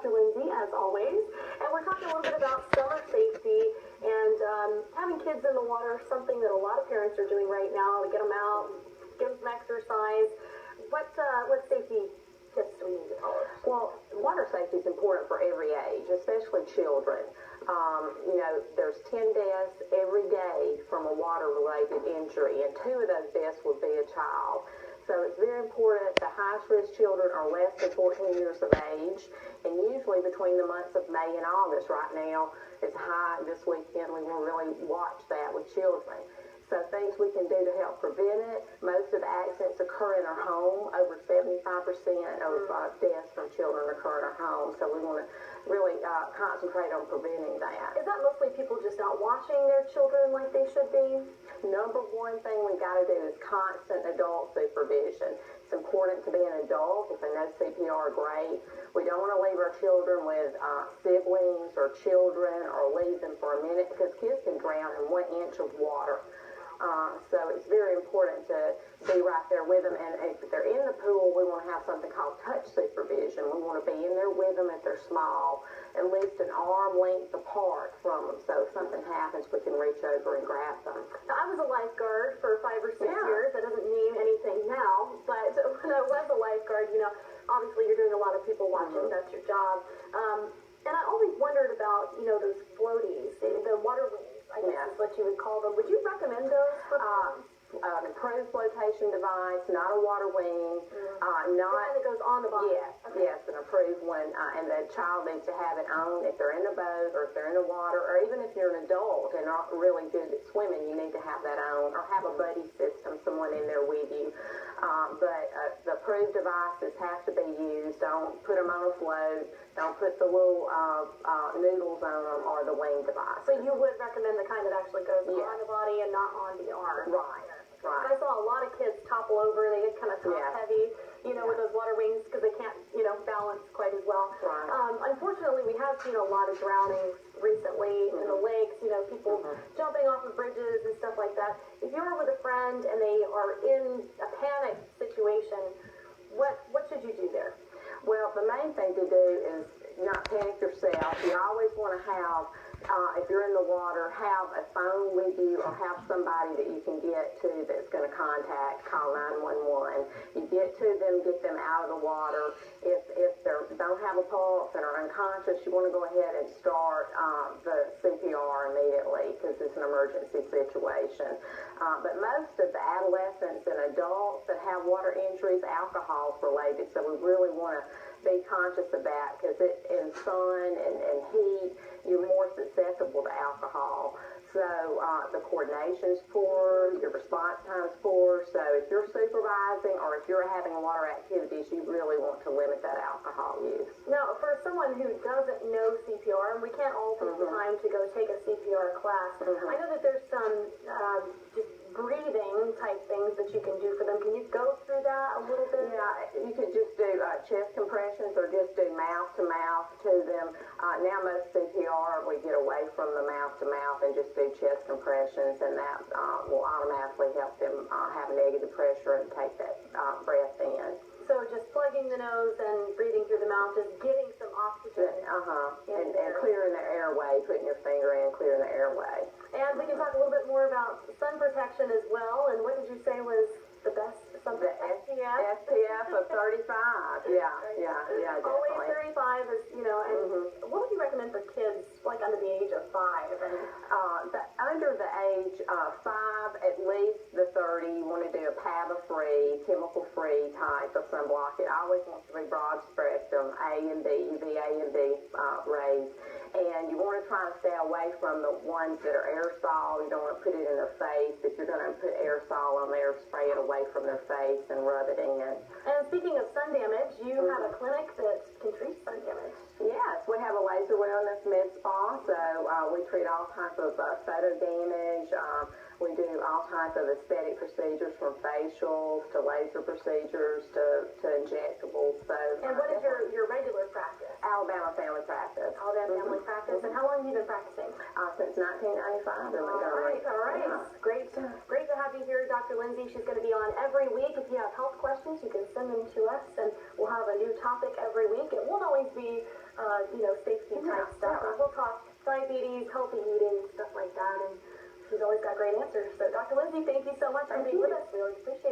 Dr. Lindsey, as always, and we're talking a little bit about summer safety and having kids in the water, something that a lot of parents are doing right now to get them out, get them some exercise. What safety tips do we need to follow? Well, water safety is important for every age, especially children. There's 10 deaths every day from a water-related injury, and 2 of those deaths would be a child. So it's very important. The highest risk children are less than 14 years of age, and usually between the months of May and August. Right now, it's high this weekend. We will really watch that with children. So things we can do to help prevent it. Most of the accidents occur in our home. Over 75% of deaths from children occur in our home. So we want to really concentrate on preventing that. Is that mostly people just not watching their children like they should be? Number one thing we've got to do is constant adult supervision. It's important to be an adult. If they know CPR, great. We don't want to leave our children with siblings or children or leave them for a minute because kids can drown in 1 inch of water. So it's very important to be right there with them. And if they're in the pool, we want to have something called touch supervision. We want to be in there with them if they're small, at least an arm length apart from them. So if something happens, we can reach over and grab them. Now, I was a lifeguard for 5 or 6 years. That doesn't mean anything now, but when I was a lifeguard, obviously you're doing a lot of people watching. That's your job. And I always wondered about, those floaties, the water wings, I guess is what you would call them. Would you recommend those for an improved flotation device, not a water wing, the one that goes on the bottom? Yes, yes, an approved one, and the child needs to have it on if they're in the boat or if they're in the water, or even if you're an adult and not really good at swimming, you need to have that on, or have a buddy system, someone in there with you. But the approved devices have to be used. Don't put them on a float. Don't put the little noodles on them or the wing device. So you would recommend the kind that actually goes on the body and not on the arm? Right. Right. I saw a lot of kids topple over. They get kind of top heavy, with those water wings because they can't, balance quite as well. Right. Unfortunately, we have seen a lot of drownings recently in the lakes, people jumping off of bridges and stuff like that. If you're with a friend and they are in a panic situation, what should you do there? Well, the main thing to do is not panic yourself. You always want to have, if you're in the water, have a phone with you or have somebody that you can get to that's going to call 911. You get to them, get them out of the water. If they don't have a pulse and are unconscious, you want to go ahead and start the CPR immediately because it's an emergency situation. But most of the adolescents and adults that have water injuries, alcohol is related, so we really want to be conscious of that because in sun and heat, you're more susceptible to alcohol. So the coordination's poor, your response time's poor. So if you're supervising or if you're having water activities, you really want to limit that alcohol use. Now, for someone who doesn't know CPR, and we can't all take the time to go take a CPR class, I know that there's some just breathing type things that you can do for them. Can you go through that a little bit? Yeah, you could just do chest compressions or just do mouth to mouth to them. Now most CPR, we get away from the mouth to mouth and just do chest compressions, and that will automatically help them have negative pressure and take that breath in. So just plugging the nose and breathing through the mouth, just getting some oxygen. And clearing the airway, putting your finger in, clearing the airway. And we can talk a little bit more about sun protection as well. And what did you say was the best? Something SPF of 35. Yeah, definitely. Always 35 is, and what would you recommend for kids, like under the age of 5? Under the age of 5, at least the 30, you want to do a PABA-free, chemical-free type of sunblock. It always wants to be broad spectrum, A and B, UVA and B rays. And you want to try to stay away from the ones that are aerosol. You don't want to put it in their face. If you're going to put aerosol on there, spray it away from their face and rub it in. And speaking of sun damage, you have a clinic that can treat sun damage. Yes, we have a laser wellness med spa, so we treat all types of photo damage. We do all types of aesthetic procedures, from facials to laser procedures to injectables. So, and what is your regular practice? Alabama Family Practice. Alabama Family Practice. And how long have you been practicing? Since 1995 in Montgomery. All right. Yeah. Great to have you here, Dr. Lindsey. She's going to be on every week. If you have health questions, you can send them to us, and we'll have a new topic every week. It won't always be great answer. So, Dr. Lindsey, thank you so much for being with us. We always appreciate it.